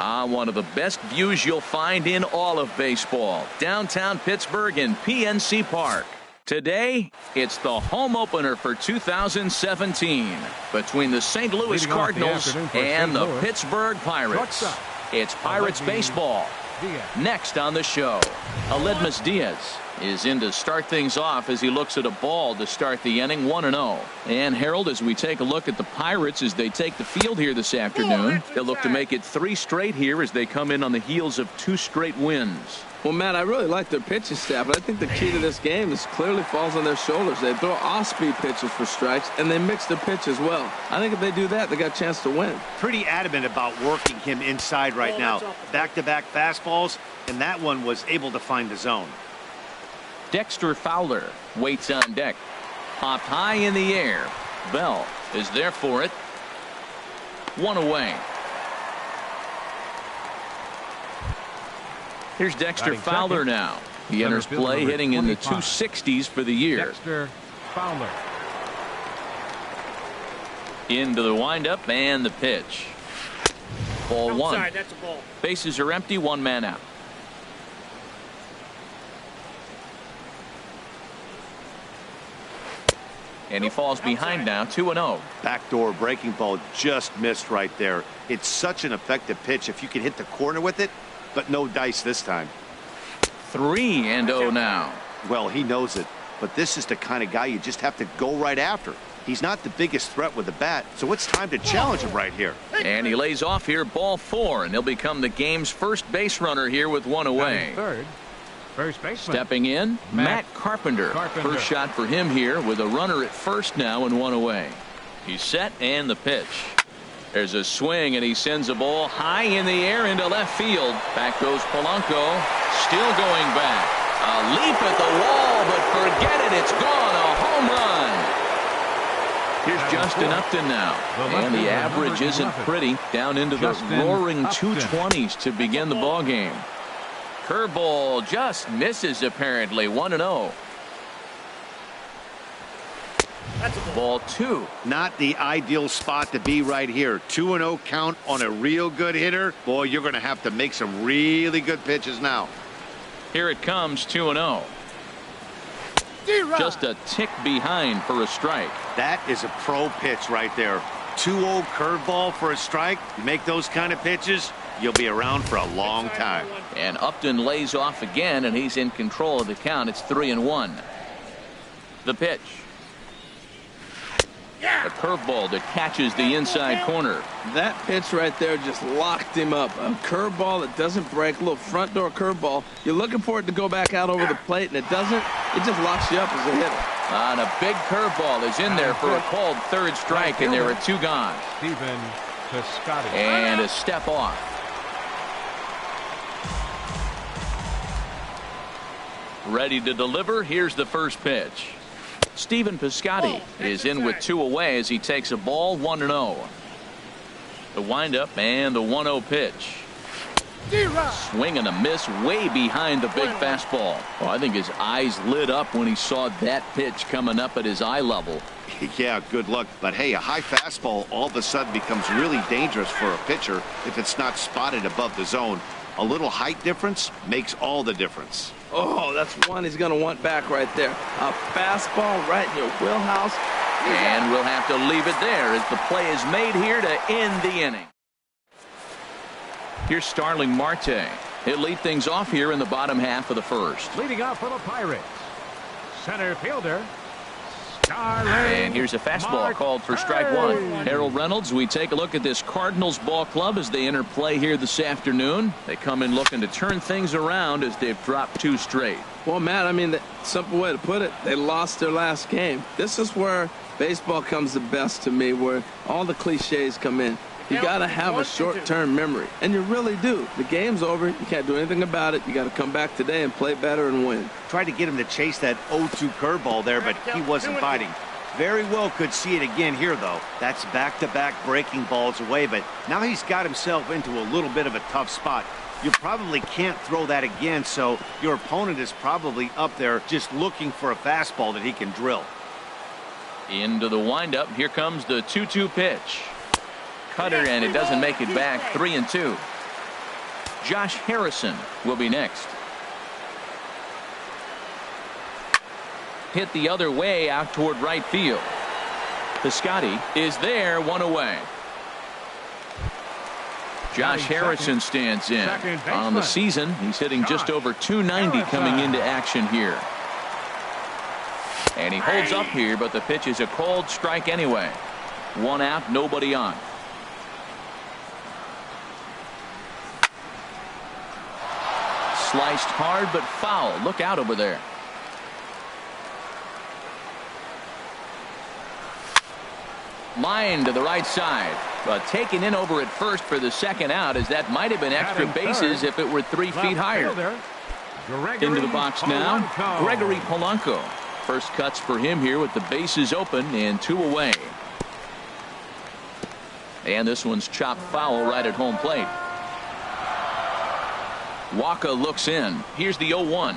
One of the best views you'll find in all of baseball. Downtown Pittsburgh in PNC Park. Today, it's the home opener for 2017 between the St. Louis Cardinals and the Pittsburgh Pirates. It's Pirates baseball. Next on the show, Aledmus Diaz is in to start things off as he looks at a ball to start the inning, 1-0. And Harold, as we take a look at the Pirates as they take the field here this afternoon, they'll look to make it 3 straight here as they come in on the heels of 2 straight wins. Well, Matt, I really like their pitching staff, but I think the key to this game is clearly falls on their shoulders. They throw off-speed pitches for strikes, and they mix their pitch as well. I think if they do that, they got a chance to win. Pretty adamant about working him inside right now. Back-to-back fastballs, and that one was able to find the zone. Dexter Fowler waits on deck. Popped high in the air. Bell is there for it. 1 away. Here's Dexter Fowler now. He enters play hitting in the 260s for the year. Dexter Fowler. Into the windup and the pitch. Ball 1. That's a ball. Bases are empty, 1 man out. And he falls behind now, 2-0. Backdoor breaking ball just missed right there. It's such an effective pitch if you can hit the corner with it, but no dice this time. 3-0 now. Well, he knows it, but this is the kind of guy you just have to go right after. He's not the biggest threat with the bat, so it's time to challenge him right here. And he lays off here, ball 4, and he'll become the game's first base runner here with 1 away. Third. First baseman. Stepping in, Matt Carpenter. First shot for him here with a runner at first now and 1 away. He's set and the pitch. There's a swing and he sends a ball high in the air into left field. Back goes Polanco. Still going back. A leap at the wall, but forget it. It's gone. A home run. Here's Justin Upton now. And the average isn't pretty. Down into the roaring 220s to begin the ball game. Curveball just misses apparently. 1-0. Ball 2. Not the ideal spot to be right here. 2-0 count on a real good hitter. Boy, you're going to have to make some really good pitches now. Here it comes, 2-0. Just a tick behind for a strike. That is a pro pitch right there. 2-0 curveball for a strike. You make those kind of pitches, you'll be around for a long time. And Upton lays off again, and he's in control of the count. It's 3-1. The pitch. A curveball that catches the inside corner. That pitch right there just locked him up. A curveball that doesn't break, a little front door curveball. You're looking for it to go back out over the plate, and it doesn't. It just locks you up as a hitter. And a big curveball is in there for a called 3rd strike, and there are 2 gone. Stephen Piscotty. And a step off. Ready to deliver. Here's the first pitch. Stephen Piscotty is in with 2 away as he takes a ball, 1-0. The windup and the 1-0 pitch. Swing and a miss way behind the big fastball. Oh, I think his eyes lit up when he saw that pitch coming up at his eye level. Yeah, good luck. But hey, a high fastball all of a sudden becomes really dangerous for a pitcher if it's not spotted above the zone. A little height difference makes all the difference. Oh, that's one he's going to want back right there. A fastball right in your wheelhouse. And we'll have to leave it there as the play is made here to end the inning. Here's Starling Marte. He'll lead things off here in the bottom half of the first. Leading off for the Pirates, center fielder Starling. And here's a fastball Marte. called for strike 1. Harold Reynolds, we take a look at this Cardinals ball club as they enter play here this afternoon. They come in looking to turn things around as they've dropped 2 straight. Well, Matt, I mean, the simple way to put it, they lost their last game. This is where baseball comes the best to me, where all the cliches come in. You got to have a short-term memory, and you really do. The game's over. You can't do anything about it. You got to come back today and play better and win. Tried to get him to chase that 0-2 curveball there, but he wasn't biting. Very well could see it again here, though. That's back-to-back breaking balls away, but now he's got himself into a little bit of a tough spot. You probably can't throw that again, so your opponent is probably up there just looking for a fastball that he can drill. Into the windup. Here comes the 2-2 pitch. Cutter, and it doesn't make it back. 3-2. Josh Harrison will be next. Hit the other way out toward right field. Piscotty is there, one away. Josh Harrison stands in. On the season, he's hitting just over 290 coming into action here. And he holds up here, but the pitch is a cold strike anyway. One out, nobody on. Sliced hard but foul. Look out over there. Line to the right side, but taken in over at first for the second out, as that might have been extra bases if it were 3 feet higher. Into the box now, Gregory Polanco. First cuts for him here with the bases open and 2 away. And this one's chopped foul right at home plate. Waka looks in. Here's the 0-1.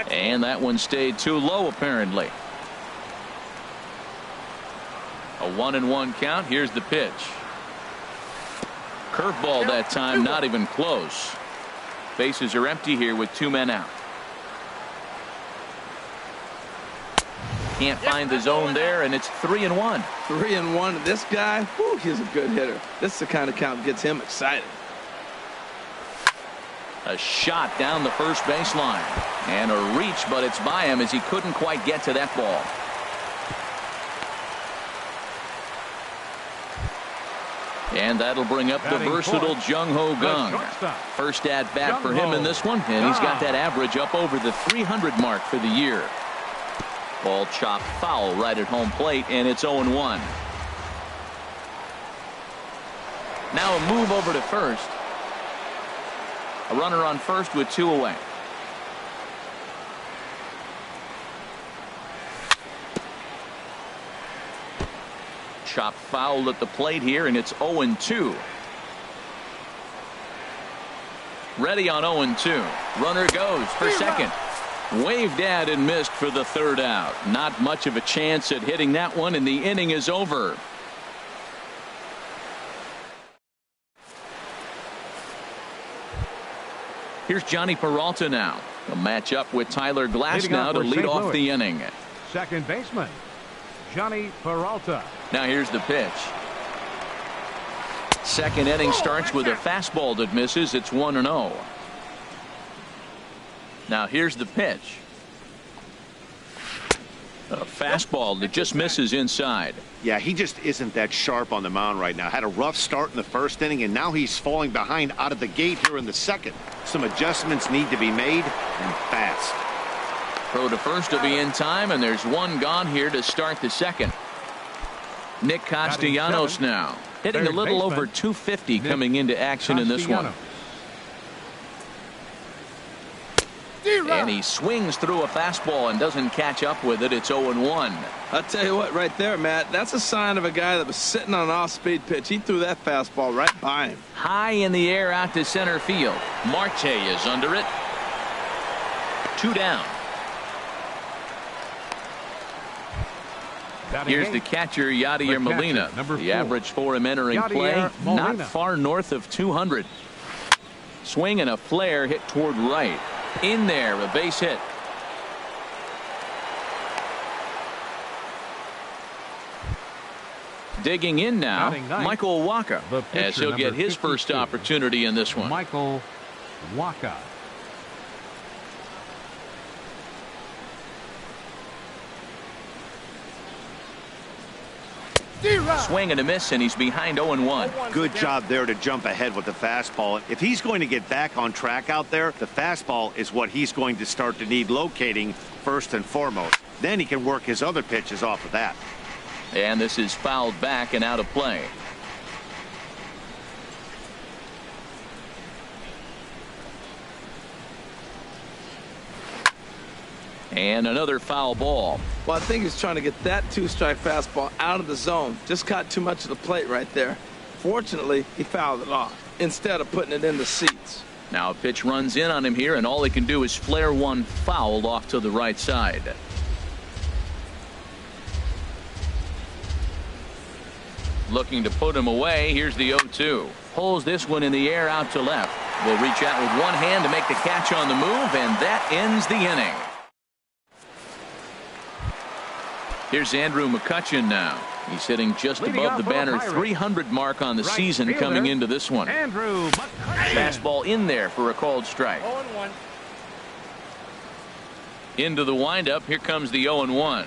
And that one stayed too low apparently. A 1-1 count. Here's the pitch. Curveball that time, not even close. Bases are empty here with 2 men out. Can't find the zone there, and it's 3-1. 3-1. This guy, whew, he's a good hitter. This is the kind of count that gets him excited. A shot down the first baseline. And a reach, but it's by him as he couldn't quite get to that ball. And that'll bring up the versatile Jung Ho Gung. First at bat for him in this one, and he's got that average up over the 300 mark for the year. Ball chopped foul right at home plate, and it's 0-1. Now a move over to first. A runner on first with 2 away. Chopped foul at the plate here, and it's 0-2. Ready on 0-2. Runner goes for second. Waved at and missed for the third out. Not much of a chance at hitting that one, and the inning is over. Here's Johnny Peralta now. A matchup with Tyler Glass now to lead off the inning. Second baseman, Johnny Peralta. Now here's the pitch. Second inning starts with a fastball that misses. It's 1-0. Now here's the pitch. A fastball that just misses inside. Yeah, he just isn't that sharp on the mound right now. Had a rough start in the first inning, and now he's falling behind out of the gate here in the second. Some adjustments need to be made, and fast. Throw to first will be in time, and there's one gone here to start the second. Nick Castellanos now hitting a little over 250 coming into action in this one. And he swings through a fastball and doesn't catch up with it. It's 0-1. I'll tell you what, right there, Matt, that's a sign of a guy that was sitting on an off-speed pitch. He threw that fastball right by him. High in the air out to center field. Marte is under it. 2 down. Here's the catcher, Yadier Molina. The average for him entering play, not far north of 200. Swing and a flare hit toward right. In there, a base hit. Digging in now, Michael Waka, as he'll get his first opportunity in this one. Michael Waka. Swing and a miss, and he's behind 0-1. Good job there to jump ahead with the fastball. If he's going to get back on track out there, the fastball is what he's going to start to need locating first and foremost. Then he can work his other pitches off of that. And this is fouled back and out of play. And another foul ball. Well, I think he's trying to get that 2-strike fastball out of the zone. Just caught too much of the plate right there. Fortunately, he fouled it off instead of putting it in the seats. Now a pitch runs in on him here, and all he can do is flare one foul off to the right side. Looking to put him away. Here's the 0-2. Pulls this one in the air out to left. Will reach out with one hand to make the catch on the move, and that ends the inning. Here's Andrew McCutchen now. He's hitting just above the banner 300 mark on the season coming into this one. Andrew McCutchen. Fastball in there for a called strike. 0-1. Into the windup. Here comes the 0-1.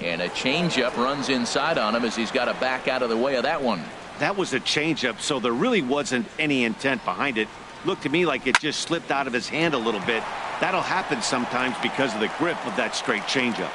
And a changeup runs inside on him as he's got to back out of the way of that one. That was a changeup, so there really wasn't any intent behind it. Looked to me like it just slipped out of his hand a little bit. That'll happen sometimes because of the grip of that straight changeup.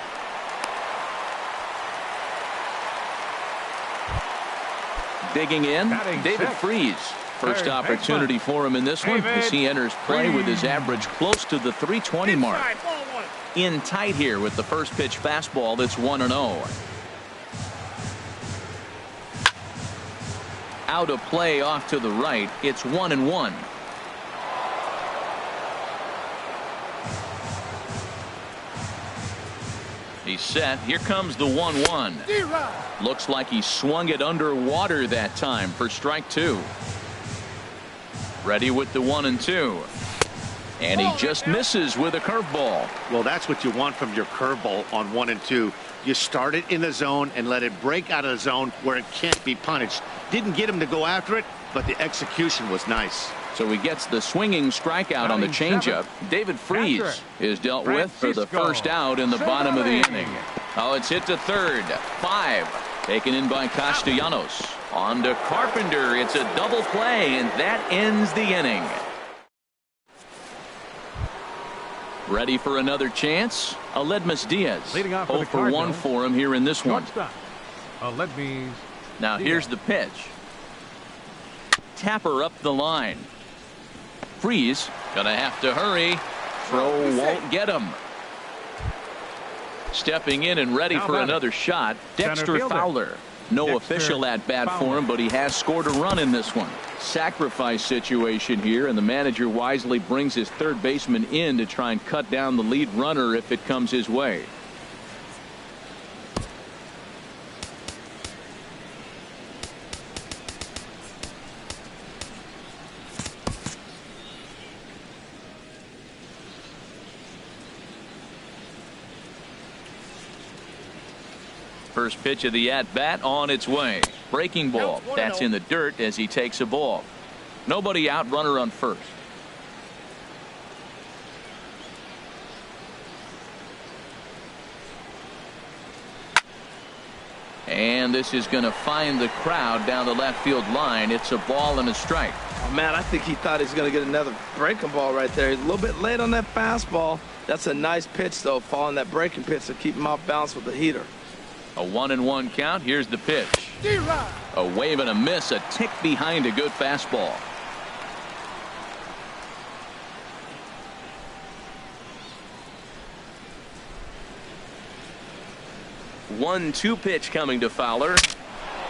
Digging in, Batting David sixth. Freese. First Third opportunity baseman. for him in this one as he David enters play with his Freese. average close to the 320 mark. Inside, ball 1. In tight here with the first pitch fastball that's 1-0. Out of play off to the right. It's 1-1. He's set. Here comes the 1-1. Looks like he swung it underwater that time for strike 2. Ready with the 1-2. And he just misses with a curveball. Well, that's what you want from your curveball on 1 and 2. You start it in the zone and let it break out of the zone where it can't be punished. Didn't get him to go after it, but the execution was nice. So he gets the swinging strikeout on the changeup. David Freese is dealt with for the first out in the bottom of the inning. Oh, it's hit to third. 5. Taken in by Castellanos. On to Carpenter. It's a double play, and that ends the inning. Ready for another chance? Aledmus Diaz. Leading off for 0 the for 1 Cardinals. for him here in this one. Shortstop. Aledmus. Now here's the pitch. Tapper up the line. Freese gonna have to hurry. Throw won't get him. Stepping in and ready How for about another shot, Center Dexter fielder. Fowler. No Dexter official at bat for Fowler. him, but he has scored a run in this one. Sacrifice situation here, and the manager wisely brings his third baseman in to try and cut down the lead runner if it comes his way. First pitch of the at-bat on its way. Breaking ball. That's in the dirt as he takes a ball. Nobody out, runner on first. And this is going to find the crowd down the left field line. It's a ball and a strike. Oh, man, I think he thought he was going to get another breaking ball right there. He's a little bit late on that fastball. That's a nice pitch, though, following that breaking pitch to keep him off balance with the heater. A 1-1 count. Here's the pitch. A wave and a miss. A tick behind a good fastball. One-two pitch coming to Fowler.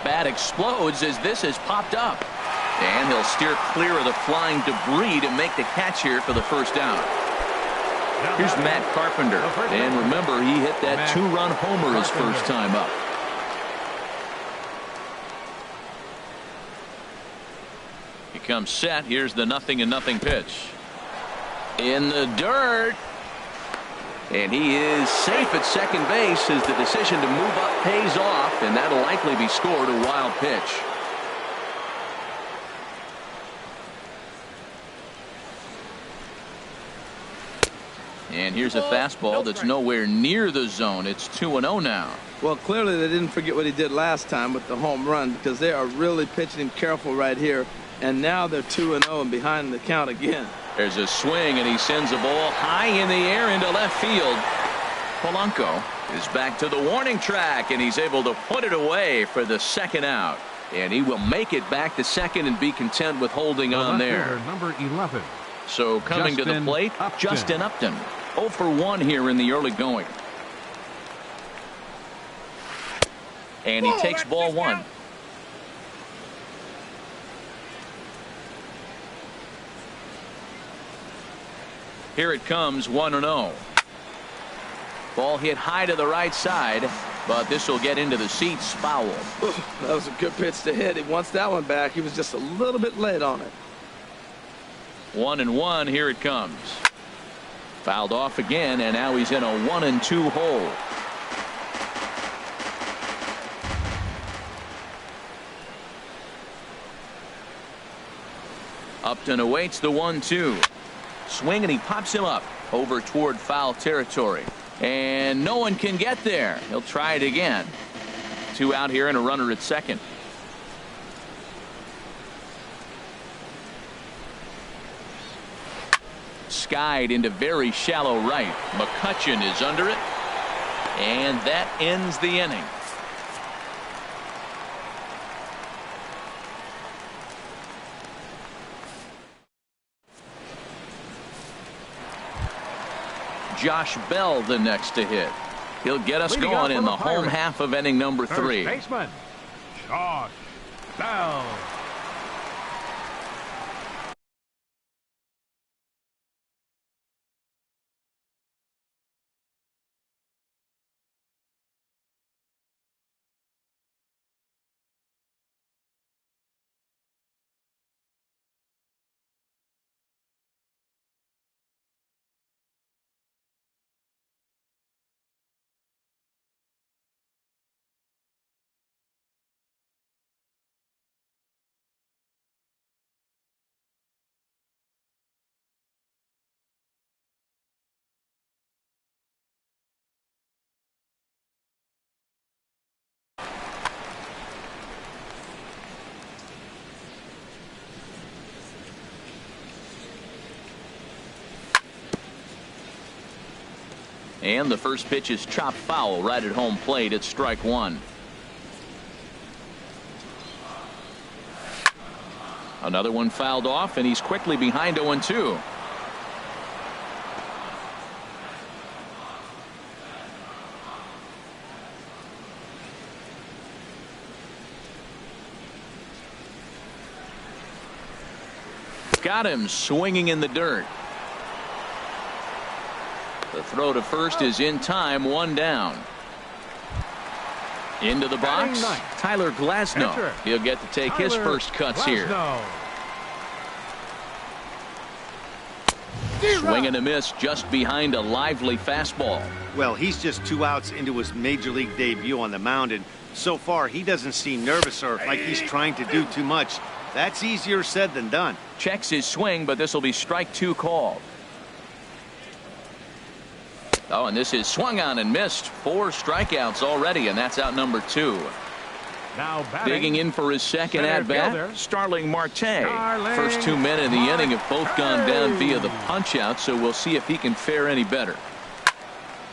Bat explodes as this has popped up. And he'll steer clear of the flying debris to make the catch here for the first out. Here's Matt Carpenter. And remember, he hit that two-run homer his first time up. He comes set. Here's the 0-0 pitch. In the dirt. And he is safe at second base as the decision to move up pays off, and that'll likely be scored a wild pitch. And here's a fastball that's nowhere near the zone. It's 2-0 now. Well, clearly they didn't forget what he did last time with the home run, because they are really pitching him careful right here. And now they're 2-0 and behind the count again. There's a swing, and he sends a ball high in the air into left field. Polanco is back to the warning track, and he's able to put it away for the second out. And he will make it back to second and be content with holding on there. Number 11. So coming to the plate, Justin Upton. 0 for 1 here in the early going. And he takes ball one. Here it comes, 1-0. Ball hit high to the right side. but this will get into the seats, foul. That was a good pitch to hit. He wants that one back. He was just a little bit late on it. 1-1, here it comes. Fouled off again, and now he's in a 1-2 hole. Upton awaits the 1-2. Swing, and he pops him up over toward foul territory. And no one can get there. He'll try it again. 2 out here and a runner at second. Skied into very shallow right. McCutchen is under it. And that ends the inning. Josh Bell the next to hit. He'll get us going in the home half of inning number 3. First baseman, Josh Bell. And the first pitch is chopped foul right at home plate. It's strike 1. Another one fouled off, and he's quickly behind 0-2. Got him swinging in the dirt. The throw to first is in time, 1 down. Into the box, Tyler Glasnow. He'll get to take his first cuts here. Swing and a miss just behind a lively fastball. Well, he's just 2 outs into his major league debut on the mound, and so far he doesn't seem nervous or like he's trying to do too much. That's easier said than done. Checks his swing, but this will be strike 2 called. Oh, and this is swung on and missed. 4 strikeouts already, and that's out number 2. Now digging in for his second at-bat, Starling Marte. First 2 men in the inning have both gone down via the punch-out, so we'll see if he can fare any better.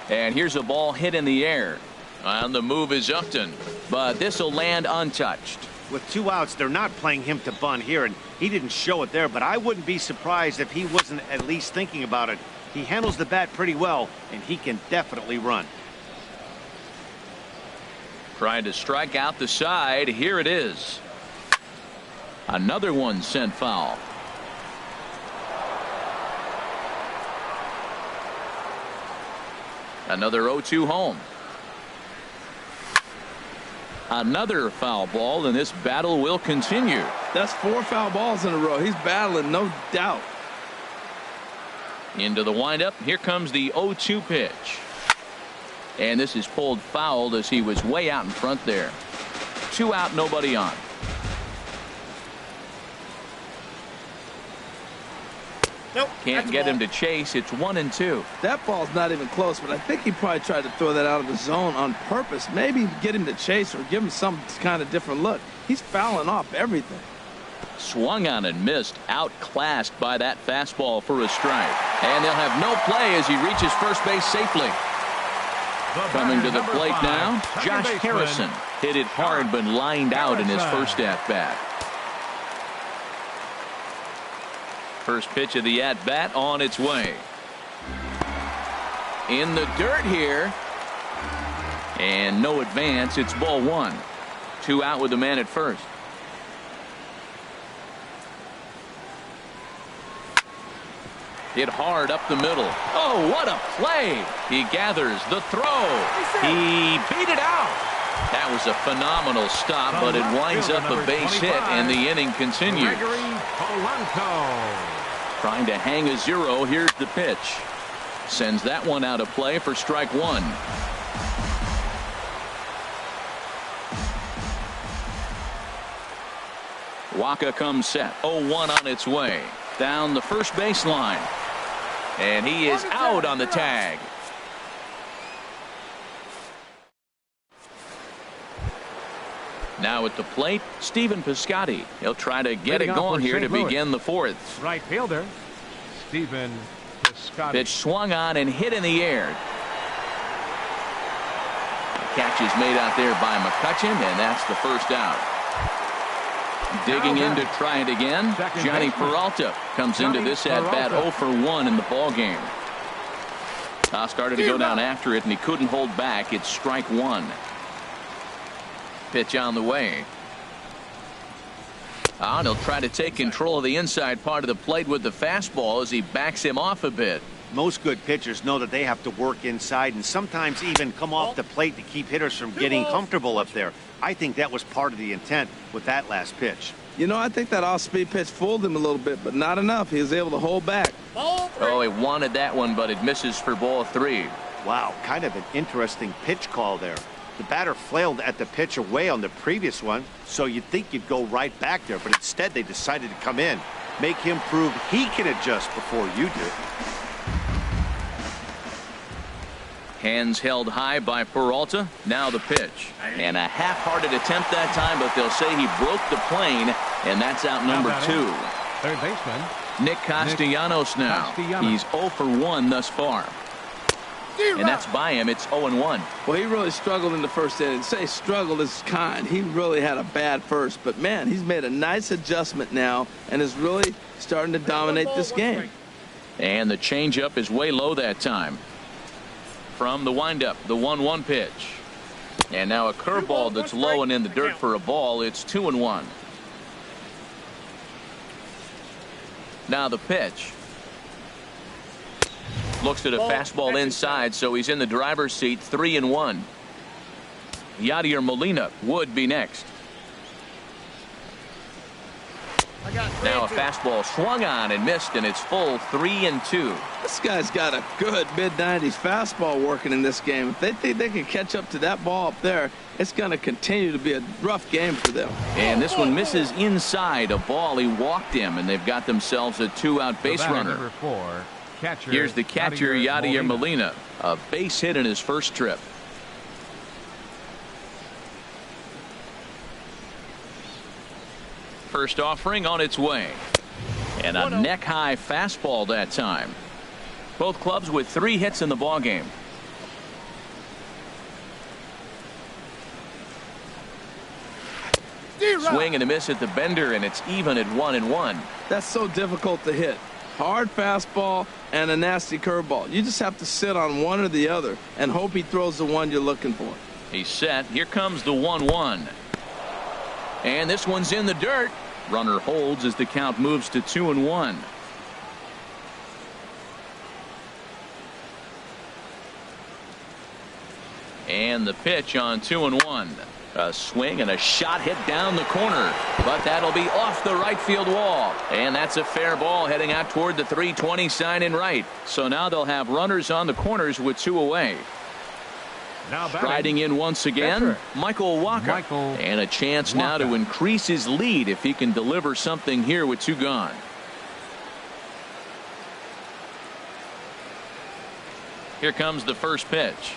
And here's a ball hit in the air. On the move is Upton, but this will land untouched. With 2 outs, they're not playing him to bunt here, and he didn't show it there, but I wouldn't be surprised if he wasn't at least thinking about it. He handles the bat pretty well, and he can definitely run. Trying to strike out the side. Here it is. Another one sent foul. Another 0-2 home. Another foul ball, and this battle will continue. That's 4 foul balls in a row. He's battling, no doubt. Into the windup. Here comes the 0-2 pitch. And this is pulled foul as he was way out in front there. 2 out, nobody on. Nope. Can't get him to chase. It's 1-2. That ball's not even close, but I think he probably tried to throw that out of the zone on purpose. Maybe get him to chase or give him some kind of different look. He's fouling off everything. Swung on and missed, outclassed by that fastball for a strike. And they'll have no play as he reaches first base safely. Coming to the plate now, Josh Harrison. Hit it hard but lined out in his first at-bat. First pitch of the at-bat on its way. In the dirt here. And no advance. It's ball 1. 2 out with the man at first. Hit hard up the middle. Oh, what a play. He gathers the throw. He beat it out. That was a phenomenal stop, but it winds up a base hit, and the inning continues. Trying to hang a 0. Here's the pitch. Sends that one out of play for strike 1. Waka comes set. 0-1 on its way. Down the first baseline. And he is out on the tag. Now at the plate, Stephen Piscotty. He'll try to get it going here to begin the 4th. Right fielder, Stephen Piscotty. Pitch swung on and hit in the air. The catch is made out there by McCutchen, and that's the first out. Digging in to try it again, Johnny Peralta comes into this at-bat 0 for 1 in the ball game. Started to go down after it, and he couldn't hold back. It's strike 1. Pitch on the way. And he'll try to take control of the inside part of the plate with the fastball as he backs him off a bit. Most good pitchers know that they have to work inside and sometimes even come off the plate to keep hitters from getting comfortable up there. I think that was part of the intent with that last pitch. You know, I think that off-speed pitch fooled him a little bit, but not enough. He was able to hold back. Oh, he wanted that one, but it misses for ball 3. Wow, kind of an interesting pitch call there. The batter flailed at the pitch away on the previous one, so you'd think you'd go right back there, but instead they decided to come in, make him prove he can adjust before you do. Hands held high by Peralta. Now the pitch. And a half-hearted attempt that time, but they'll say he broke the plane, and that's out number 2. Third baseman, Nick Castellanos now. He's 0 for 1 thus far. And that's by him. It's 0-1. Well, he really struggled in the first inning. Say struggled is kind. He really had a bad first. But, man, he's made a nice adjustment now and is really starting to dominate this game. And the changeup is way low that time. From the windup, the 1-1 pitch. And now a curveball that's low and in the dirt for a ball. It's 2-1. Now the pitch. Looks at a fastball inside, so he's in the driver's seat. 3-1. Yadier Molina would be next. Now a fastball swung on and missed, and it's full 3-2. This guy's got a good mid-90s fastball working in this game. If they think they can catch up to that ball up there, it's going to continue to be a rough game for them. And this one misses inside a ball. He walked him, and they've got themselves a 2-out base runner. Number 4, catcher, Here's the catcher, Yadier Molina. A base hit in his first trip. First offering on its way. And a neck-high fastball that time. Both clubs with 3 hits in the ballgame. Swing and a miss at the bender, and it's even at 1-1. That's so difficult to hit. Hard fastball and a nasty curveball. You just have to sit on one or the other and hope he throws the one you're looking for. He's set. Here comes the 1-1. And this one's in the dirt. Runner holds as the count moves to 2-1. And the pitch on 2-1. A swing and a shot hit down the corner, but that'll be off the right field wall, and that's a fair ball heading out toward the 320 sign in right. So now they'll have runners on the corners with 2 away. Now Striding in once again, Michael Waka. And a chance now to increase his lead if he can deliver something here with 2 gone. Here comes the first pitch.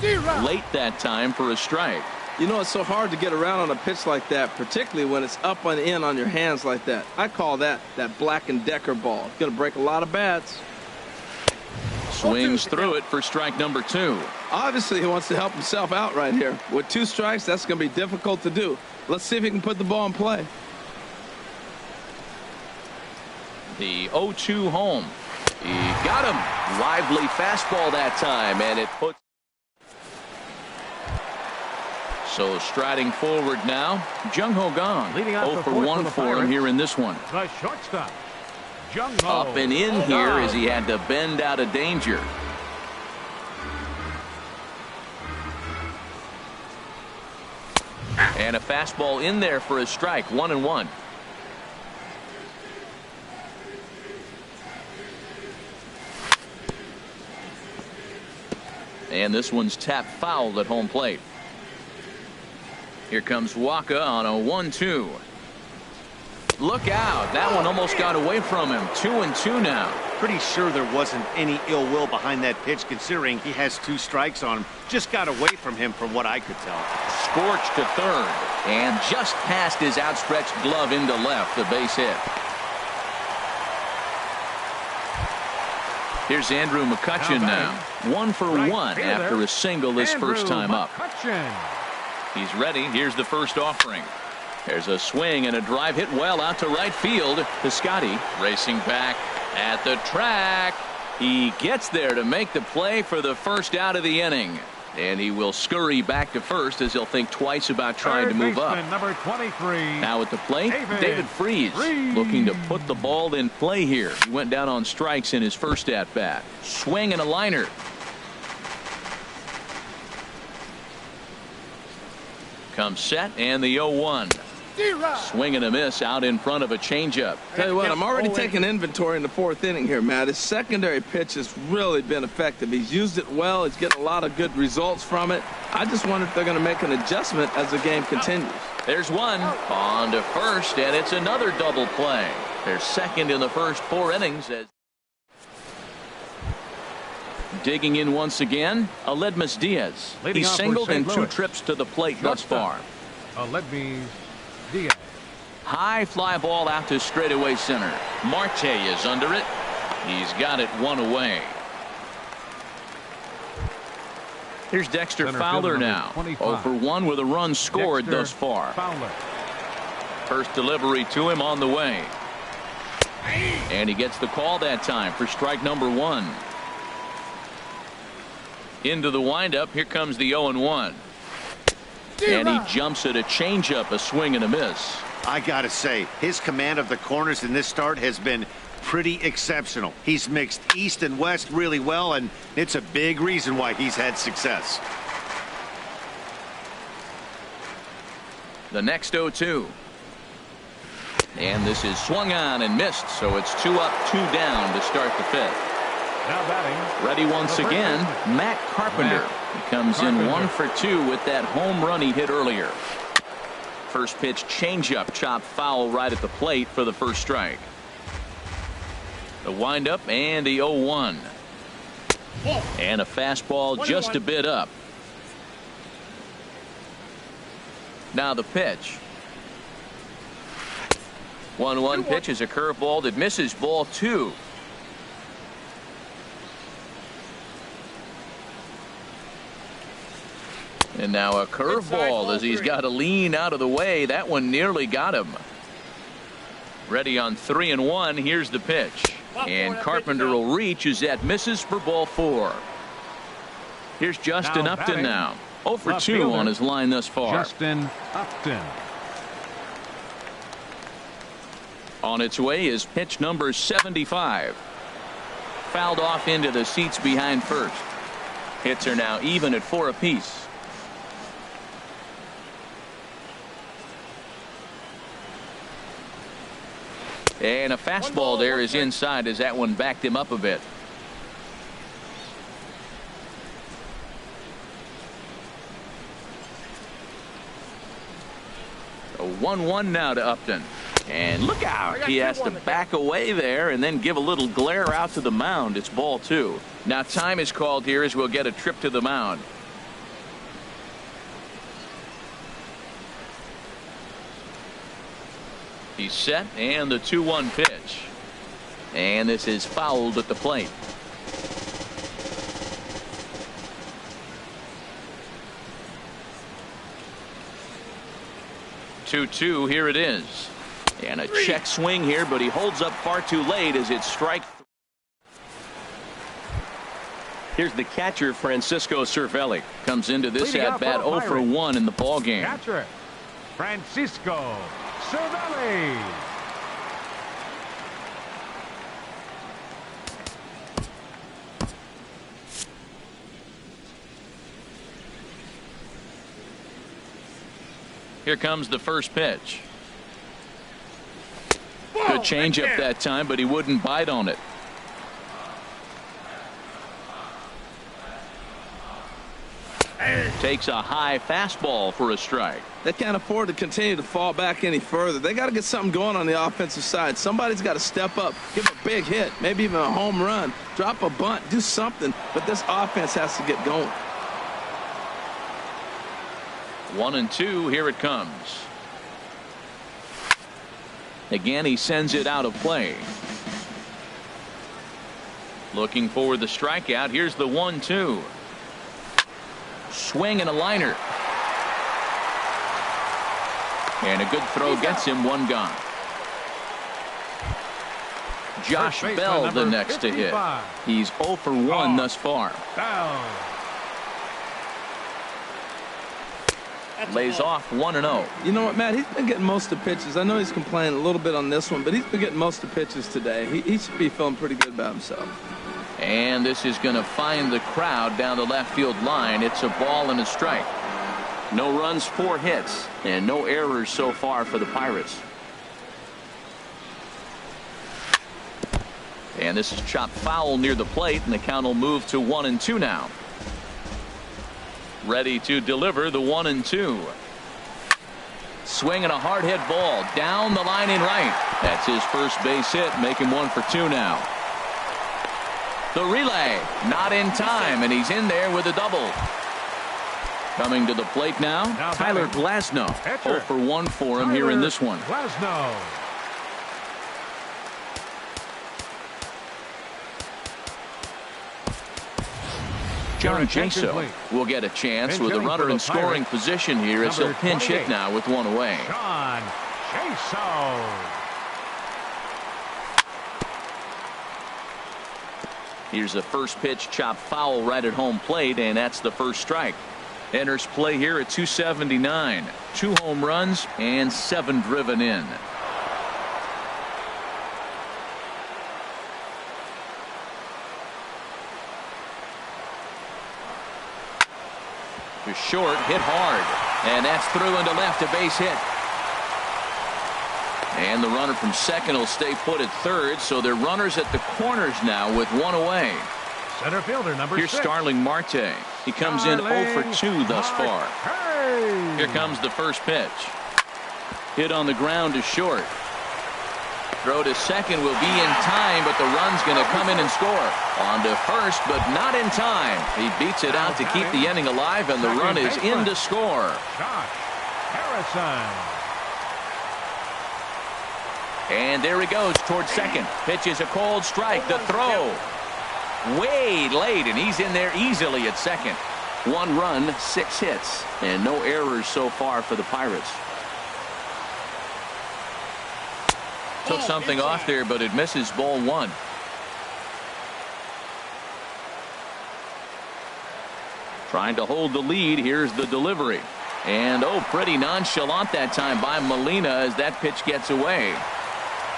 Late that time for a strike. You know, it's so hard to get around on a pitch like that, particularly when it's up and in on your hands like that. I call that Black & Decker ball. It's going to break a lot of bats. Swings through it for strike number 2. Obviously, he wants to help himself out right here. With 2 strikes, that's going to be difficult to do. Let's see if he can put the ball in play. The 0-2 home. He got him. Lively fastball that time, and it puts. So striding forward now, Jung Ho Gong. Leading off 0 for 1 for him here in this one. The shortstop, Up and in here as he had to bend out of danger. And a fastball in there for a strike. 1-1. And this one's tapped foul at home plate. Here comes Waka on a 1-2. Look out. That one almost got away from him. 2-2 now. Pretty sure there wasn't any ill will behind that pitch, considering he has 2 strikes on him. Just got away from him from what I could tell. Scorched to third. And just past his outstretched glove into left. The base hit. Here's Andrew McCutchen now. 1 for 1 after a single this first time up. He's ready. Here's the first offering. There's a swing and a drive hit well out to right field. Piscotty racing back at the track. He gets there to make the play for the first out of the inning. And he will scurry back to first as he'll think twice about trying to move up. Number 23. Now at the plate, David Freese looking to put the ball in play here. He went down on strikes in his first at-bat. Swing and a liner. Comes set and the 0-1. Swing and a miss out in front of a changeup. Tell you what, I'm already taking inventory in the 4th inning here, Matt. His secondary pitch has really been effective. He's used it well. He's getting a lot of good results from it. I just wonder if they're going to make an adjustment as the game continues. There's one on to first, and it's another double play. They're second in the first 4 innings. Digging in once again, Aledmus Diaz. He's singled in 2 trips to the plate thus far. Aledmus Diaz. High fly ball out to straightaway center. Marte is under it. He's got it 1 away. Here's Dexter Fowler now. 0 for 1 with a run scored thus far. First delivery to him on the way. And he gets the call that time for strike number 1. Into the windup. Here comes the 0-1. And he jumps at a changeup, a swing and a miss. I gotta say, his command of the corners in this start has been pretty exceptional. He's mixed east and west really well, and it's a big reason why he's had success. The next 0-2. And this is swung on and missed, so it's 2 up, 2 down to start the 5th. Now batting. Ready once again, Matt Carpenter. He comes in 1 for 2 with that home run he hit earlier. First pitch changeup, chopped foul right at the plate for the first strike. The windup and the 0-1. And a fastball just a bit up. Now the pitch. 1-1 pitch is a curveball that misses, ball 2. And now a curveball as he's got to lean out of the way. That one nearly got him. Ready on 3-1. Here's the pitch. And Carpenter will reach as that misses for ball 4. Here's Justin Upton now. 0 for 2 on his line thus far. Justin Upton. On its way is pitch number 75. Fouled off into the seats behind first. Hits are now even at 4 apiece. And a fastball there is inside as that one backed him up a bit. A 1-1 now to Upton. And look out. He has to back away there and then give a little glare out to the mound. It's ball 2. Now time is called here as we'll get a trip to the mound. He's set and the 2-1 pitch. And this is fouled at the plate. Two, here it is. And a check swing here, but he holds up far too late as it's strike. Here's the catcher, Francisco Cervelli. Comes into this at bat 0 for 1 in the ball game. Catcher, Francisco Cervelli. Here comes the first pitch. Good changeup that time, but he wouldn't bite on it. Takes a high fastball for a strike. They can't afford to continue to fall back any further. They got to get something going on the offensive side. Somebody's got to step up, give a big hit, maybe even a home run, drop a bunt, do something. But this offense has to get going. 1-2. Here it comes. Again, he sends it out of play. Looking for the strikeout. Here's the 1-2. Swing and a liner. And a good throw gets him one gone. Josh Bell the next to hit. He's 0 for 1 thus far. Lays off 1-0. You know what, Matt? He's been getting most of the pitches. I know he's complaining a little bit on this one, but he's been getting most of the pitches today. He should be feeling pretty good about himself. And this is going to find the crowd down the left field line. It's a ball and a strike. No runs, 4 hits, and no errors so far for the Pirates. And this is chopped foul near the plate, and the count will move to 1-2 now. Ready to deliver the 1-2. Swing and a hard hit ball down the line in right. That's his first base hit, making 1 for 2 now. The relay not in time, and he's in there with a double. Coming to the plate now Tyler Glasnow. 0 for 1 for him here in this one. Glasnow. John Jaso will get a chance with a runner in scoring position here as he'll pinch hit now with 1 away. John Jaso. Here's a first pitch chop foul right at home plate, and that's the first strike. Enters play here at 279. 2 home runs and 7 driven in. To short, hit hard, and that's through into left, a base hit. And the runner from second will stay put at third, so they're runners at the corners now with 1 away. Center fielder number 6. Here's Starling Marte. He comes in 0 for 2 thus far. Here comes the first pitch. Hit on the ground to short. Throw to second will be in time, but the run's going to come in and score. On to first, but not in time. He beats it out to keep the inning alive, and the run is in to score. Josh Harrison. And there he goes towards second. Pitch is a cold strike. The throw way late, and he's in there easily at second. 1 run, 6 hits, and no errors so far for the Pirates. Took something off there, but it misses. Ball 1. Trying to hold the lead. Here's the delivery. And pretty nonchalant that time by Molina as that pitch gets away.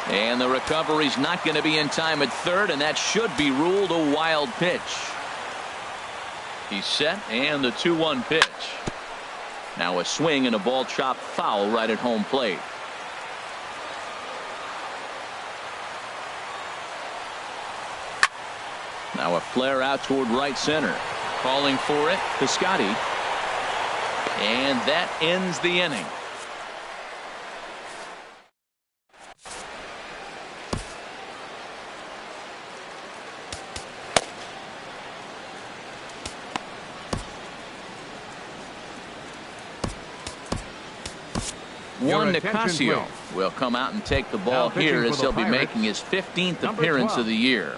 And the recovery's not going to be in time at third, and that should be ruled a wild pitch. He's set, and the 2-1 pitch. Now a swing and a ball chopped foul right at home plate. Now a flare out toward right center. Calling for it, Piscotty. And that ends the inning. Juan Nicasio will come out and take the ball here as he'll be making his 15th appearance of the year.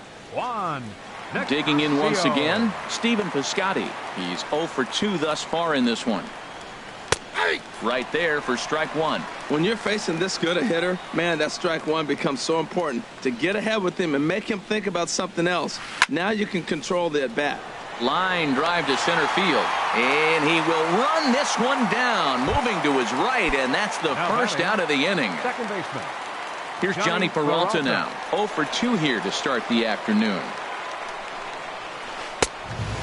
Digging in once again, Stephen Piscotty. He's 0 for 2 thus far in this one. Right there for strike 1. When you're facing this good a hitter, man, that strike 1 becomes so important to get ahead with him and make him think about something else. Now you can control the at-bat. Line drive to center field, and he will run this one down, moving to his right, and that's the first out of the inning. Second baseman. Here's Johnny Peralta now. 0 for 2 here to start the afternoon.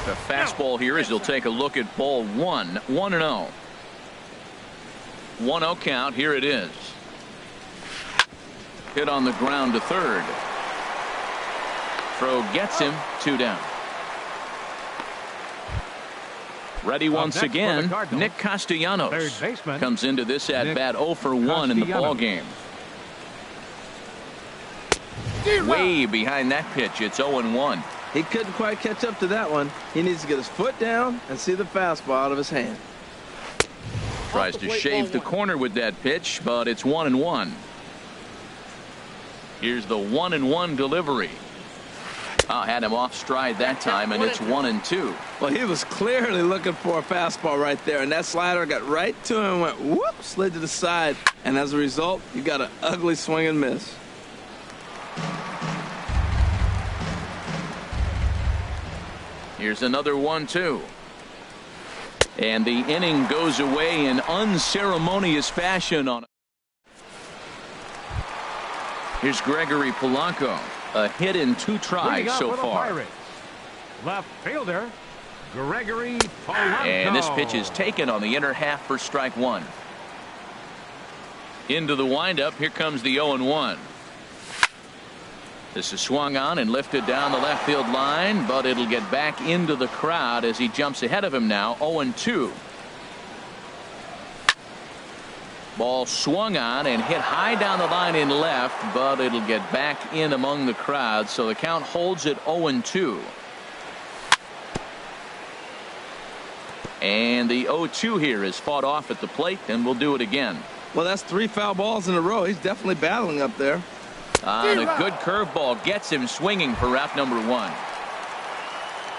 The fastball here as he'll take a look at ball 1. 1-0. 1-0 count. Here it is. Hit on the ground to third. Throw gets him. 2 down. Ready once again. Nick Castellanos comes into this at bat 0 for 1 in the ball game. Way behind that pitch. It's 0-1. He couldn't quite catch up to that one. He needs to get his foot down and see the fastball out of his hand. Tries to shave the corner with that pitch, but it's 1-1. Here's the 1-1 delivery. Had him off stride that time, and it's 1-2. Well, he was clearly looking for a fastball right there, and that slider got right to him and went whoop, slid to the side, and as a result, you got an ugly swing and miss. Here's another 1-2. And the inning goes away in unceremonious fashion on it. Here's Gregory Polanco. A hit in 2 tries so far. Pirates. Left fielder, Gregory Polanco. And this pitch is taken on the inner half for strike 1. Into the windup. Here comes the 0-1. This is swung on and lifted down the left field line, but it'll get back into the crowd as he jumps ahead of him now. 0-2. Ball swung on and hit high down the line in left, but it'll get back in among the crowd, so the count holds at 0-2. And the 0-2 here is fought off at the plate, and we'll do it again. Well, that's 3 foul balls in a row. He's definitely battling up there. And a good curveball gets him swinging for route number 1.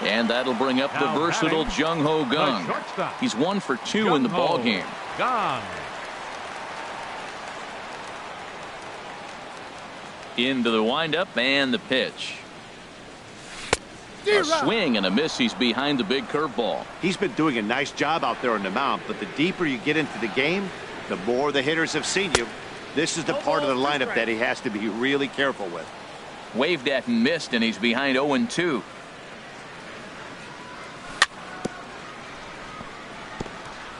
And that'll bring up the versatile Jung Ho Gung. He's 1 for 2 in the ball game. Into the windup and the pitch. A swing and a miss. He's behind the big curveball. He's been doing a nice job out there on the mound, but the deeper you get into the game, the more the hitters have seen you. This is the part of the lineup that he has to be really careful with. Waved at and missed, and he's behind 0-2.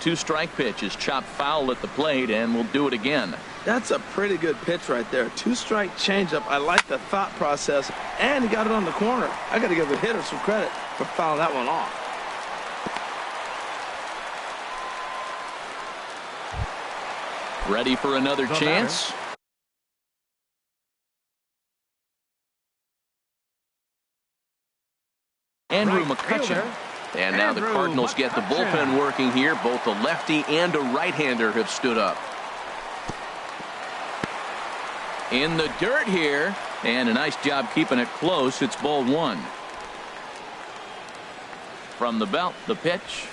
Two-strike pitch is chopped foul at the plate, and we'll do it again. That's a pretty good pitch right there. 2-strike changeup. I like the thought process, and he got it on the corner. I got to give the hitter some credit for fouling that one off. Ready for another chance? Andrew McCutcheon. And now the Cardinals get the bullpen working here. Both a lefty and a right-hander have stood up. In the dirt here, and a nice job keeping it close. It's ball 1. From the belt, the pitch.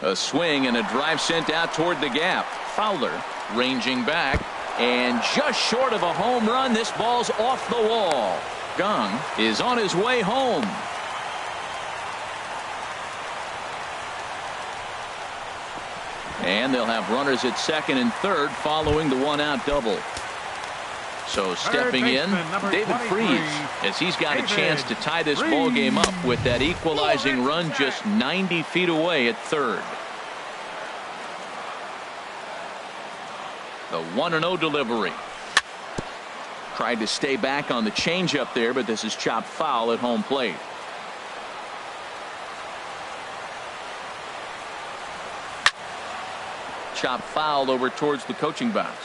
A swing and a drive sent out toward the gap. Fowler ranging back, and just short of a home run. This ball's off the wall. Gung is on his way home. And they'll have runners at second and third following the 1-out double. So stepping in, David Freese, as he's got a chance to tie this ball game up with that equalizing run just 90 feet away at third. The 1-0 delivery. Tried to stay back on the changeup there, but this is chopped foul at home plate. Chopped foul over towards the coaching box.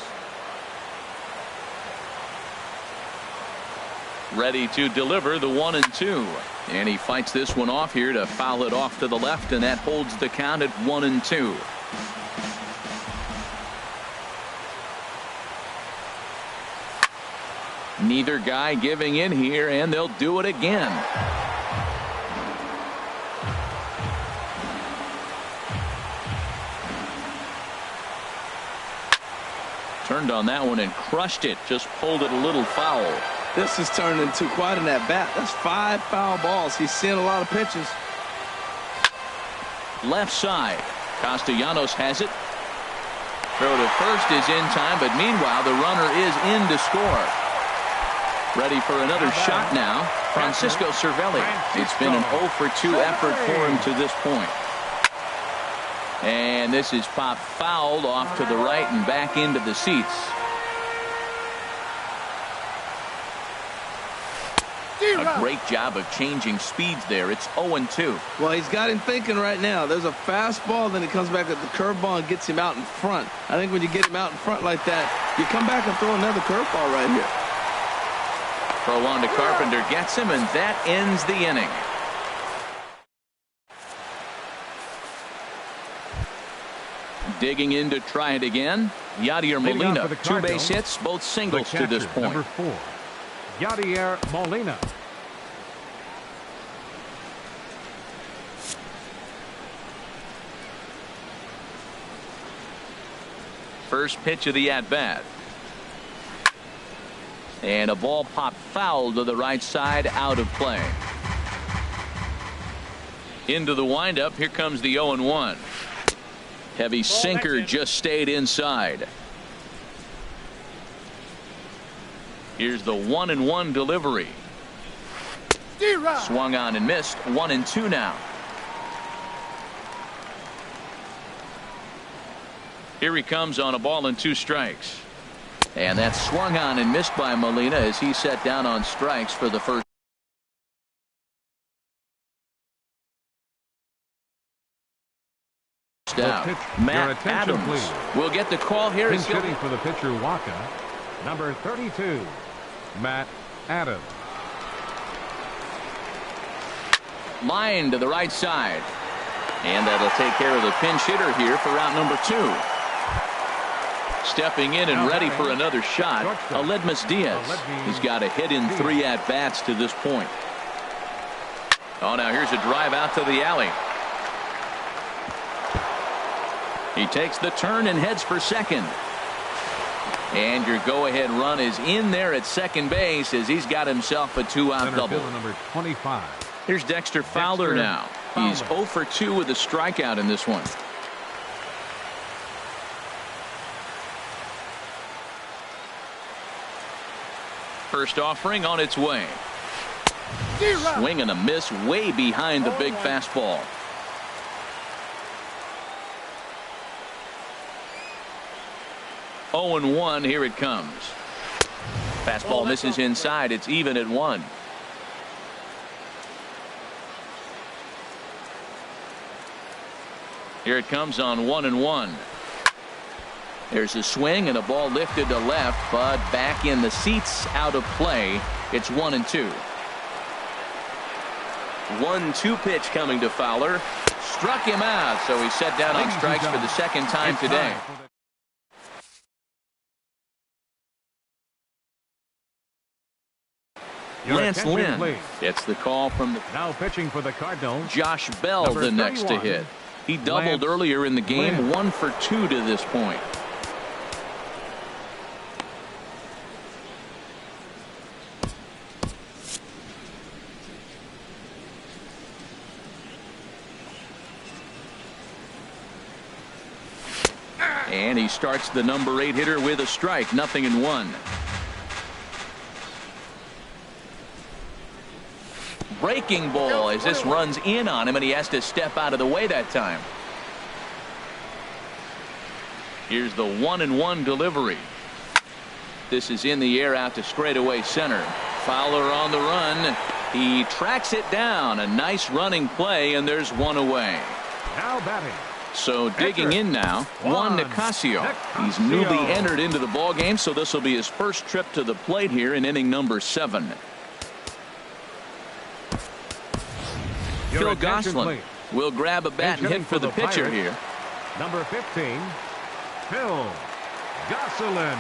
Ready to deliver the 1-2. And he fights this one off here to foul it off to the left, and that holds the count at 1-2. Neither guy giving in here, and they'll do it again. Turned on that one and crushed it. Just pulled it a little foul. This has turned into quite an at-bat. That's 5 foul balls. He's seeing a lot of pitches. Left side. Castellanos has it. Throw to first is in time, but meanwhile the runner is in to score. Ready for another shot now. Francisco Cervelli. It's been an 0 for 2 effort for him to this point. And this is popped fouled off to the right and back into the seats. A great job of changing speeds there. It's 0-2. Well, he's got him thinking right now. There's a fastball, then he comes back at the curveball and gets him out in front. I think when you get him out in front like that, you come back and throw another curveball right here. Throw on to Carpenter, gets him, and that ends the inning. Digging in to try it again, Yadier Molina. 2 base hits, both singles to this point. Number 4, Yadier Molina. First pitch of the at-bat. And a ball popped foul to the right side, out of play. Into the windup, here comes the 0-1. Heavy sinker just stayed inside. Here's the 1-1 delivery. Swung on and missed. 1-2 now. Here he comes on a ball and 2 strikes. And that's swung on and missed by Molina as he set down on strikes for the first. Out. Matt Adams will get the call here. Pinch hitting for the pitcher Waka, number 32, Matt Adams. Line to the right side, and that'll take care of the pinch hitter here for round number 2. Stepping in and ready for another shot, Aledmus Diaz. He's got a hit in 3 at-bats to this point. Oh, now here's a drive out to the alley. He takes the turn and heads for second. And your go-ahead run is in there at second base as he's got himself a 2-out double. Number 25. Here's Dexter Fowler now. He's 0 for 2 with a strikeout in this one. First offering on its way. Swing and a miss way behind the big fastball. 0-1, here it comes. Fastball misses inside. It's even at 1. Here it comes on 1-1. There's a swing and a ball lifted to left, but back in the seats, out of play. It's 1-2. 1-2 pitch coming to Fowler. Struck him out, so he's set down on strikes for the second time today. Lance Lynn gets the call from the now pitching for the Cardinals. Josh Bell, the next to hit. He doubled earlier in the game, 1 for 2 to this point. And he starts the number 8 hitter with a strike, 0-1. Breaking ball as this runs in on him and he has to step out of the way that time. Here's the 1-1 delivery. This is in the air out to straightaway center. Fowler on the run. He tracks it down. A nice running play, and there's 1 away. Now batting. So digging in now, Juan Nicasio. He's newly entered into the ball game, so this will be his first trip to the plate here in inning number 7. Phil Gosselin will grab a bat and hit for the pitcher here. Number 15, Phil Gosselin.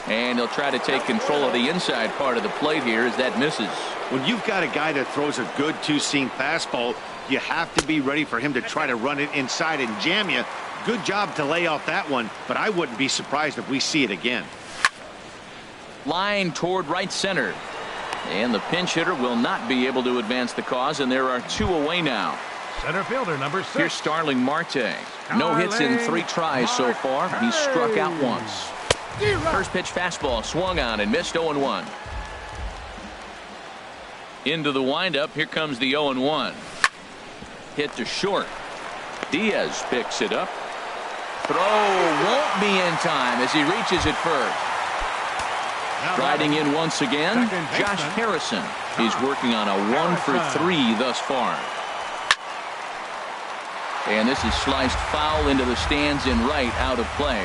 And he'll try to take control of the inside part of the plate here as that misses. When you've got a guy that throws a good 2-seam fastball, you have to be ready for him to try to run it inside and jam you. Good job to lay off that one, but I wouldn't be surprised if we see it again. Line toward right center. And the pinch hitter will not be able to advance the cause, and there are 2 away now. Center fielder number 6. Here's Starling Marte. No hits in 3 tries so far. He's struck out once. First pitch fastball swung on and missed, 0-1. Into the windup. Here comes the 0-1. Hit to short. Diaz picks it up. Throw won't be in time as he reaches it first. Striding in once again, Josh Harrison. He's working on a 1-for-3 thus far. And this is sliced foul into the stands in right, out of play.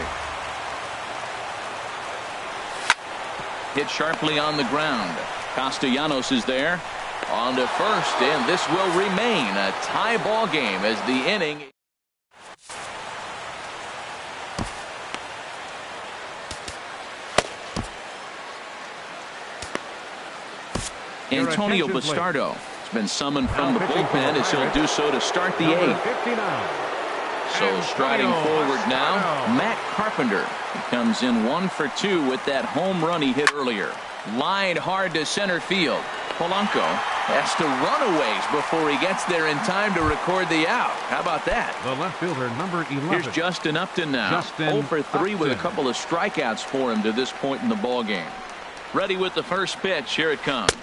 Hit sharply on the ground. Castellanos is there. On to first, and this will remain a tie ball game as the inning. Antonio Bastardo has been summoned from the bullpen as he'll do so to start the eighth. So striding forward now, Matt Carpenter. He comes in 1-for-2 with that home run he hit earlier. Lined hard to center field. Polanco has to run a ways before he gets there in time to record the out. How about that? The left fielder, number 11. Here's Justin Upton now. 0-for-3 with a couple of strikeouts for him to this point in the ball game. Ready with the first pitch. Here it comes.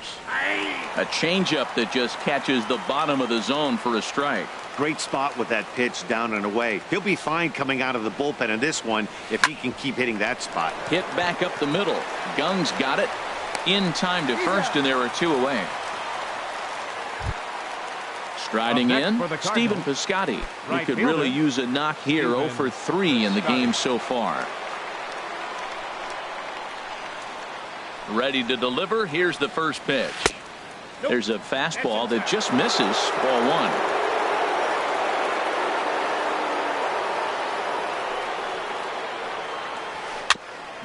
A changeup that just catches the bottom of the zone for a strike. Great spot with that pitch down and away. He'll be fine coming out of the bullpen in this one if he can keep hitting that spot. Hit back up the middle. Gung's got it. In time to first, and there are two away. Striding in, Stephen Piscotty. He could really use a knock here. 0-for-3 in the game so far. Ready to deliver. Here's the first pitch. There's a fastball that just misses. Ball one.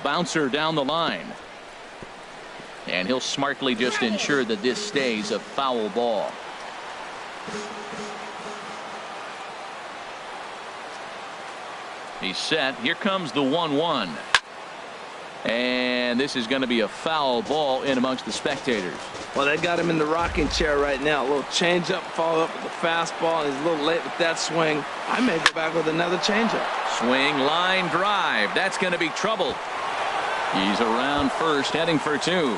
Bouncer down the line. And he'll smartly just ensure that this stays a foul ball. He's set. Here comes the 1-1. And this is going to be a foul ball in amongst the spectators. Well, they got him in the rocking chair right now. A little changeup, follow up with the fastball. He's a little late with that swing. I may go back with another changeup. Swing, line drive. That's going to be trouble. He's around first, heading for two.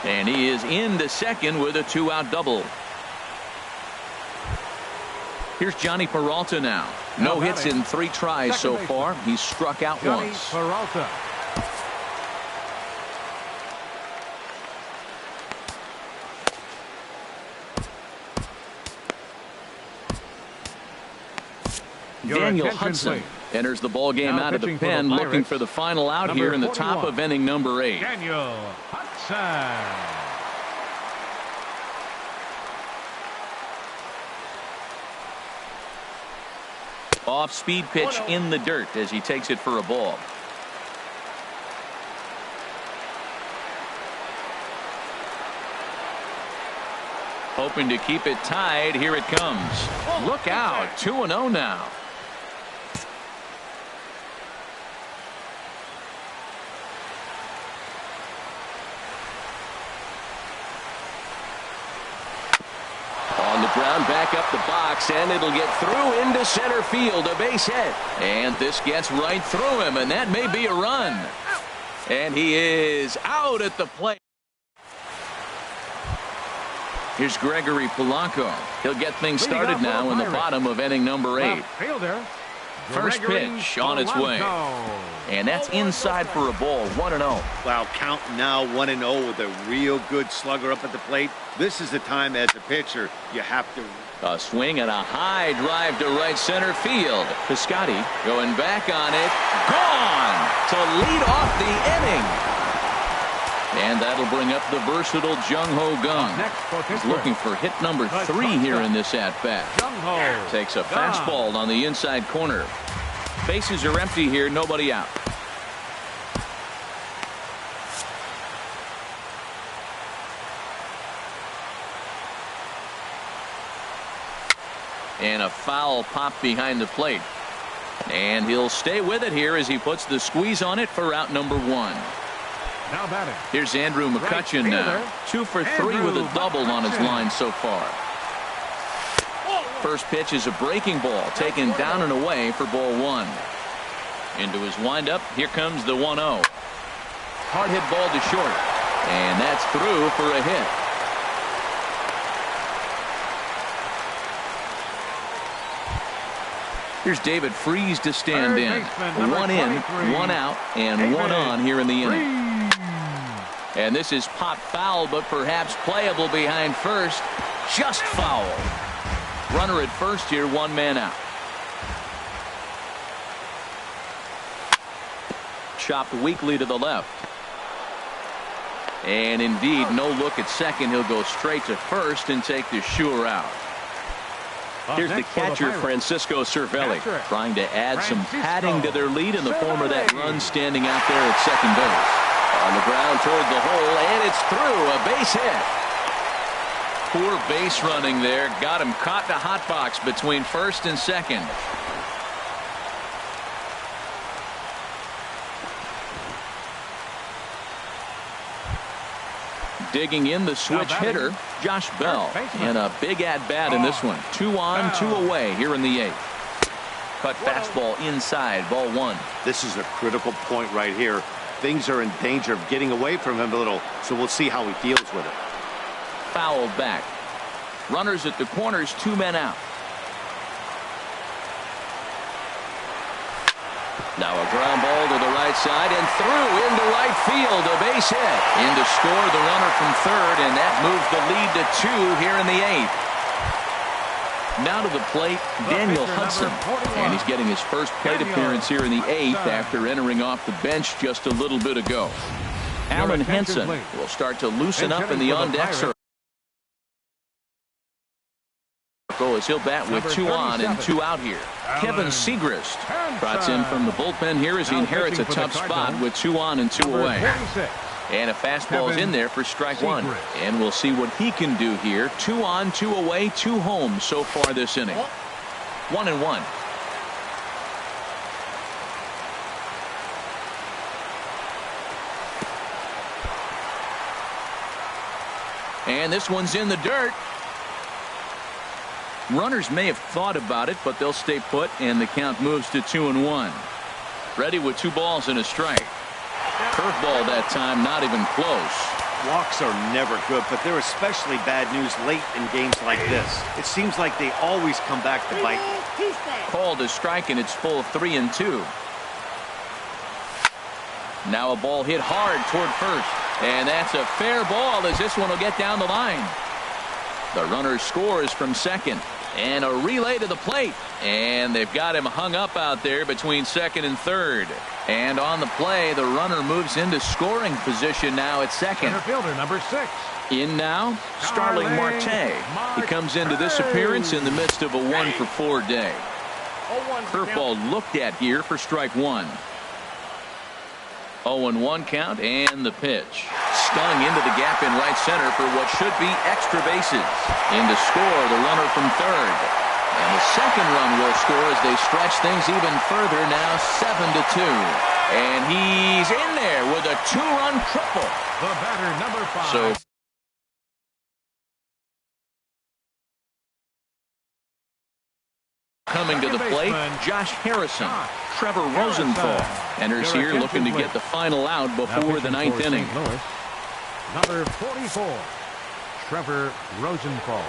And he is into second with a 2-out double. Here's Johnny Peralta now. No hits in 3 tries so far. He's struck out once. Peralta. Daniel Hudson enters the ball game out of the pen, looking for the final out here in the top of inning number 8. Daniel Hudson. Off-speed pitch in the dirt as he takes it for a ball. Hoping to keep it tied. Here it comes. Look out. 2-0 now. On the ground, back up the box, and it'll get through into center field. A base hit. And this gets right through him, and that may be a run. And he is out at the plate. Here's Gregory Polanco. He'll get things started now in the bottom of inning number 8. First pitch on its way. And that's inside for a ball. 1-0. Wow, count now 1-0 with a real good slugger up at the plate. This is the time as a pitcher you have to. A swing and a high drive to right center field. Piscotty going back on it. Gone to lead off the inning. And that'll bring up the versatile Jung-Ho Kang. He's looking for hit number 3 here in this at-bat. Takes a fastball on the inside corner. Bases are empty here, nobody out. And a foul pop behind the plate. And he'll stay with it here as he puts the squeeze on it for out number 1. Now batting. Here's Andrew McCutchen now. 2 for 3 with a double on his line so far. First pitch is a breaking ball taken down and away for ball 1. Into his windup. Here comes the 1-0. Hard hit ball to short. And that's through for a hit. Here's David Freese to stand in. One in, one out, and one on here in the inning. And this is pop foul, but perhaps playable behind first. Just foul. Runner at first here, one man out. Chopped weakly to the left. And indeed, no look at second. He'll go straight to first and take the sure out. Here's the catcher, Francisco Cervelli, trying to add some padding to their lead in the form of that run standing out there at second base. On the ground toward the hole, and it's through. A base hit. Poor base running there. Got him caught in a hot box between first and second. Digging in the switch hitter, Josh Bell, and a big at-bat in this one. 2 on, 2 away here in the 8th. Cut fastball inside, ball 1. This is a critical point right here. Things are in danger of getting away from him a little, so we'll see how he deals with it. Fouled back. Runners at the corners, 2 men out. Now a ground ball to the right side and through into right field. A base hit. In to score the runner from third, and that moves the lead to 2 here in the 8th. Now to the plate, Daniel Hudson. And he's getting his first plate appearance here in the 8th after entering off the bench just a little bit ago. Alan Henson will start to loosen up in the on-deck circle as he'll bat with 2 on and 2 out here. Kevin Segrist trots in from the bullpen here as he inherits a tough spot with 2 on and 2 away. And a fastball is in there for strike 1. And we'll see what he can do here. 2 on, 2 away, 2 home so far this inning. 1-1. And this one's in the dirt. Runners may have thought about it, but they'll stay put, and the count moves to 2-1. Ready with 2 balls and a strike. Curveball that time, not even close. Walks are never good, but they're especially bad news late in games like this. It seems like they always come back to bite. Called a strike, and it's full of 3-2. Now a ball hit hard toward first, and that's a fair ball as this one will get down the line. The runner scores from second, and a relay to the plate, and they've got him hung up out there between second and third. And on the play, the runner moves into scoring position now at second. Center fielder number 6. In now, Starling Marte. He comes into this appearance in the midst of a 1-for-4 day. Curveball looked at here for strike 1. 0-1 count, and the pitch. Stung into the gap in right center for what should be extra bases. In to score the runner from third. And the second run will score as they stretch things even further, now 7-2. And he's in there with a 2-run triple. The batter, number 5. So coming to the plate, Josh Harrison. Trevor Rosenthal enters here looking to get the final out before the 9th inning. Number 44, Trevor Rosenthal.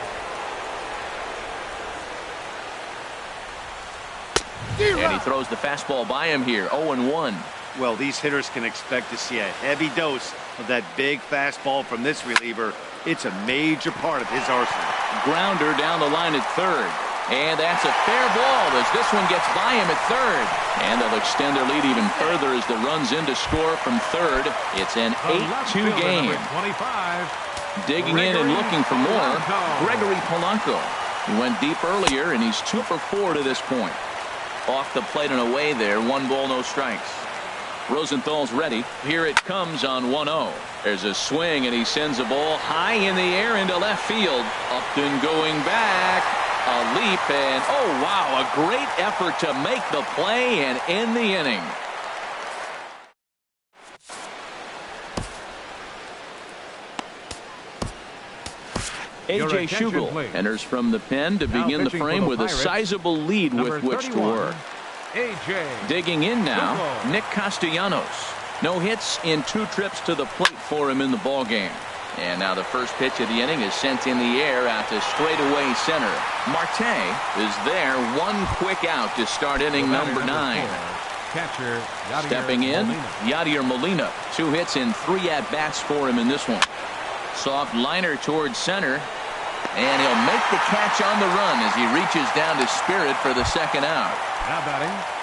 And he throws the fastball by him here, 0-1. Well, these hitters can expect to see a heavy dose of that big fastball from this reliever. It's a major part of his arsenal. Grounder down the line at third. And that's a fair ball as this one gets by him at third. And they'll extend their lead even further as the runs in to score from third. It's an 8-2 game. Digging in and looking for more, Gregory Polanco. He went deep earlier, and he's 2-for-4 to this point. Off the plate and away there, 1 ball, no strikes. Rosenthal's ready. Here it comes on 1-0. There's a swing, and he sends a ball high in the air into left field. Upton going back. A leap, and oh wow, a great effort to make the play and end the inning. A.J. Schugel enters from the pen to begin the frame with a sizable lead with which to work. Digging in now, Nick Castellanos. No hits in 2 trips to the plate for him in the ballgame. And now the first pitch of the inning is sent in the air out to straightaway center. Marte is there. One quick out to start inning number 9. Catcher, Stepping in, Yadier Molina. 2 hits and 3 at-bats for him in this one. Soft liner towards center. And he'll make the catch on the run as he reaches down to Spirit for the second out. Now batting.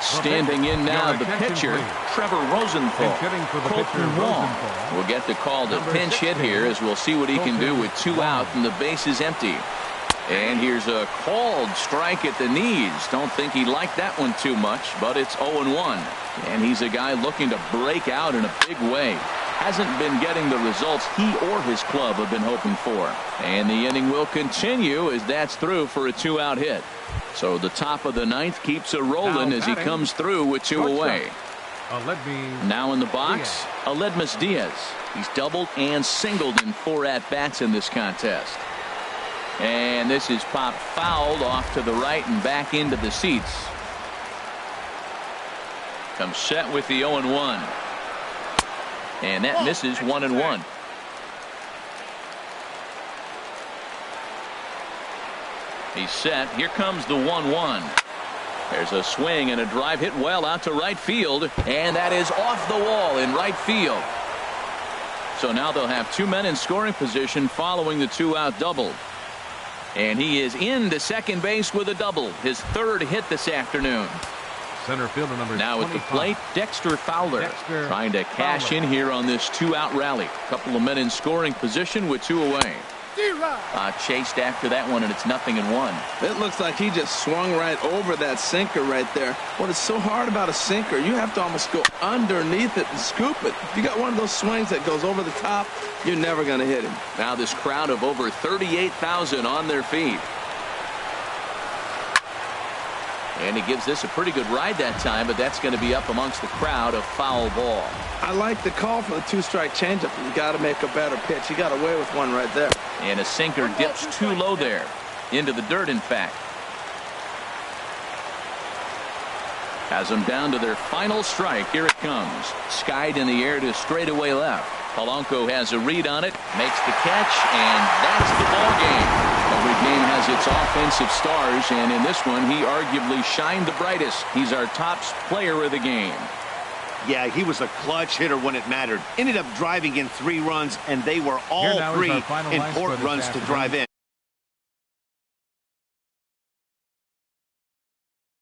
Standing in now, the pitcher, Trevor Rosenthal. Colton Wong will get the call to pinch hit here, as we'll see what he can do with 2 out and the base is empty. And here's a called strike at the knees. Don't think he liked that one too much, but it's 0-1. And he's a guy looking to break out in a big way. Hasn't been getting the results he or his club have been hoping for. And the inning will continue as that's through for a 2-out hit. So the top of the 9th keeps it rolling as he comes through with 2 away. Now in the box, Aledmus Diaz. He's doubled and singled in 4 at-bats in this contest. And this is popped fouled off to the right and back into the seats. Comes set with the 0-1. And that misses 1-1. He's set. Here comes the 1-1. There's a swing and a drive hit well out to right field. And that is off the wall in right field. So now they'll have 2 men in scoring position following the 2-out double. And he is into second base with a double. His 3rd hit this afternoon. Center fielder number now 25. At the plate, Dexter Fowler. Trying to cash in here on this 2-out rally. Couple of men in scoring position with 2 away. Chased after that one, and it's 0-1. It looks like he just swung right over that sinker right there. What is so hard about a sinker, you have to almost go underneath it and scoop it. If you got one of those swings that goes over the top, you're never going to hit him. Now this crowd of over 38,000 on their feet. And he gives this a pretty good ride that time, but that's going to be up amongst the crowd. A foul ball. I like the call for the 2-strike changeup. You got to make a better pitch. He got away with one right there. And a sinker dips too low there. Into the dirt, in fact. Has them down to their final strike. Here it comes. Skied in the air to straightaway left. Polanco has a read on it. Makes the catch, and that's the ball game. Every game has its offensive stars, and in this one, he arguably shined the brightest. He's our top player of the game. Yeah, he was a clutch hitter when it mattered. Ended up driving in 3 runs, and they were all 3 important runs to drive in.